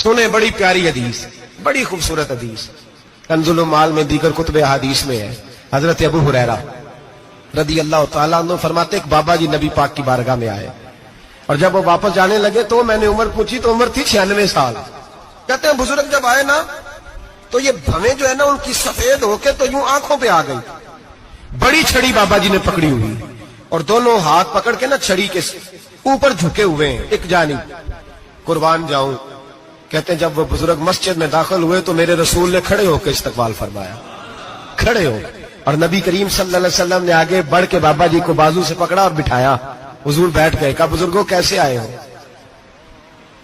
सुने बड़ी प्यारी हदीस, बड़ी खूबसूरत हदीस, कंजुल माल में दीगर कुतुब हदीस में है। हजरत अबू हुरैरा रदी अल्लाह तआला अन्हु फरमाते एक बाबा जी नबी पाक की बारगाह में आए और जब वो वापस जाने लगे तो मैंने उम्र पूछी तो उम्र थी 96 साल। कहते हैं बुजुर्ग जब आए ना तो ये भवें जो है ना उनकी सफेद होके तो यूं आंखों पे आ गई। बड़ी छड़ी बाबा जी ने पकड़ी हुई और दोनों हाथ पकड़ के ना छड़ी के ऊपर झुके हुए हैं एक जानिब। कुर्बान जाऊं, कहते हैं जब वो बुजुर्ग मस्जिद में दाखिल हुए तो मेरे रसूल ने खड़े होकर इस्तकबाल फरमाया, खड़े हो, और नबी करीम सल्लल्लाहु अलैहि वसल्लम ने आगे बढ़ के बाबा जी को बाजू से पकड़ा और बिठाया। हुजूर बैठ गए। कहा बुजुर्गों कैसे आए हो?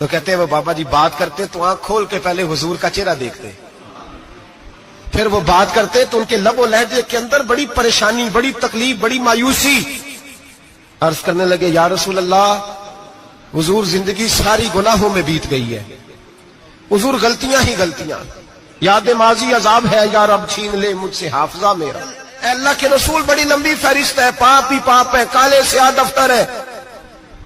तो कहते हैं वो बाबा जी बात करते तो आंख खोल के पहले हुजूर का चेहरा देखते, फिर वो बात करते तो उनके लबो लहजे के अंदर बड़ी परेशानी, बड़ी तकलीफ, बड़ी मायूसी। अर्ज करने लगे या रसूल अल्लाह, हुजूर जिंदगी सारी गुनाहों में बीत गई है, हुजूर गलतियां ही गलतियां, याद माजी अजाब है, या रब छीन ले मुझसे हाफजा मेरा। अल्लाह के रसूल बड़ी लंबी फहरिस्त है, पाप ही पाप है, काले स्याह दफ्तर है।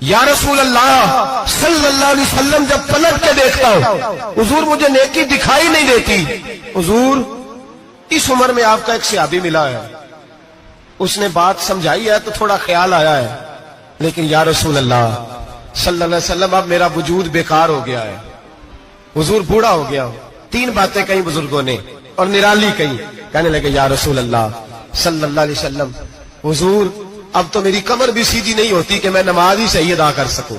या रसूल अल्लाह सल्लल्लाहु अलैहि वसल्लम जब पलट के देखता हूं हुजूर मुझे नेकी दिखाई नहीं देती। हुजूर इस उम्र में आपका एक सहाबी मिला है, उसने बात समझाई है तो थोड़ा ख्याल आया है, लेकिन या रसूल अल्लाह सल्लल्लाहु अलैहि वसल्लम अब मेरा वजूद बेकार हो गया है, हुजूर बूढ़ा हो गया हूं। 3 बातें कही बुजुर्गों ने और निराली कही। कहने लगे या रसूल अल्लाह सल्लल्लाहु अलैहि वसल्लम, हुजूर अब तो मेरी कमर भी सीधी नहीं होती कि मैं नमाज ही सही अदा कर सकूं,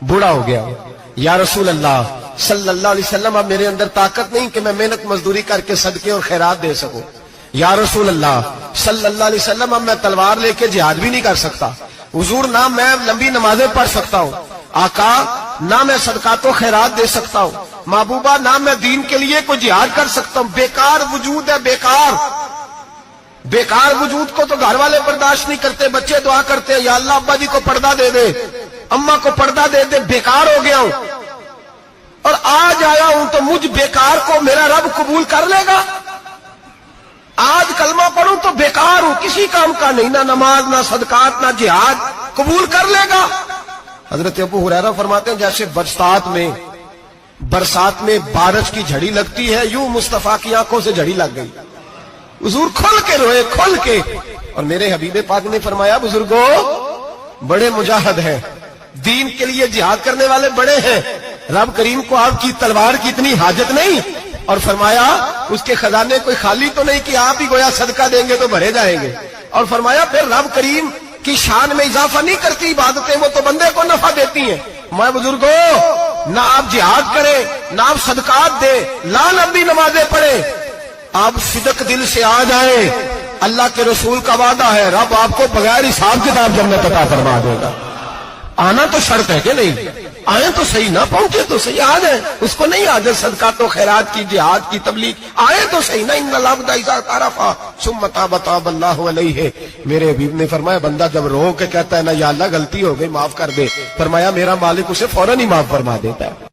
बूढ़ा हो गया हूं। या रसूल अल्लाह सल्लल्लाहु अलैहि वसल्लम अब मेरे अंदर ताकत नहीं कि मैं मेहनत मजदूरी करके सदके और खैरात दे सकूं। या रसूल अल्लाह सल्लल्लाहु अलैहि वसल्लम अब मैं तलवार लेके जिहाद भी नहीं कर सकता। हुजूर ना मैं लंबी नमाजें पढ़ सकता हूं, आका ना मैं सदकातो खैरात दे सकता हूं, महबूबा ना मैं दीन के लिए कोई जिहाद कर सकता हूं। बेकार वजूद है, बेकार बेकार वजूद को तो घर वाले बर्दाश्त नहीं करते, बच्चे दुआ करते हैं या अल्लाह अब्बा जी को पर्दा दे दे, अम्मा को पर्दा दे दे, बेकार हो गया हूं और आज आया हूं तो मुझ बेकार को मेरा रब कबूल कर लेगा। आज कलमा पढ़ूं तो बेकार हूं, किसी काम का नहीं, ना नमाज ना सदकात ना जिहाद, कबूल कर लेगा। हजरत अबू हुरैरा फरमाते हैं जैसे बरसात में बारिश की झड़ी लगती है, यूं मुस्तफा की आंखों से झड़ी लग गई। हुजूर खुल के रोए, खुल के। और मेरे हबीबे पाक ने फरमाया बुजुर्गों बड़े मुजाहिद हैं, दीन के लिए जिहाद करने वाले बड़े हैं, रब करीम को आपकी तलवार की इतनी हाजत नहीं। और फरमाया उसके खजाने कोई खाली तो नहीं कि आप ही गोया सदका देंगे तो भरे जाएंगे। और फरमाया फिर रब करीम की शान में इजाफा नहीं करती इबादतें, वो तो बंदे को नफा देती हैं। मैं बुजुर्गों ना आप जिहाद करें, ना आप सदकात दे, ना लंबी नमाजें पढ़े, आप सिदक दिल से आ जाए, अल्लाह के रसूल का वादा है रब आपको बगैर हिसाब किताब जन्नत अता फरमा देगा। आना तो शर्त है कि नहीं, आए तो सही, ना पहुंचे तो सही, आ जाए, उसको नहीं आ जाए सदका तो खैरात की, जिहाद की, तबलीग, आए तो सही ना। इन्ना लाबदा इज़ा तारफा सुम्मा ताबा ताबल्लाहु अलैहि। मेरे हबीब ने फरमाया बंदा जब रो के कहता है ना या अल्लाह गलती हो गई माफ कर दे, फरमाया मेरा मालिक उसे फौरन ही माफ फरमा देता है।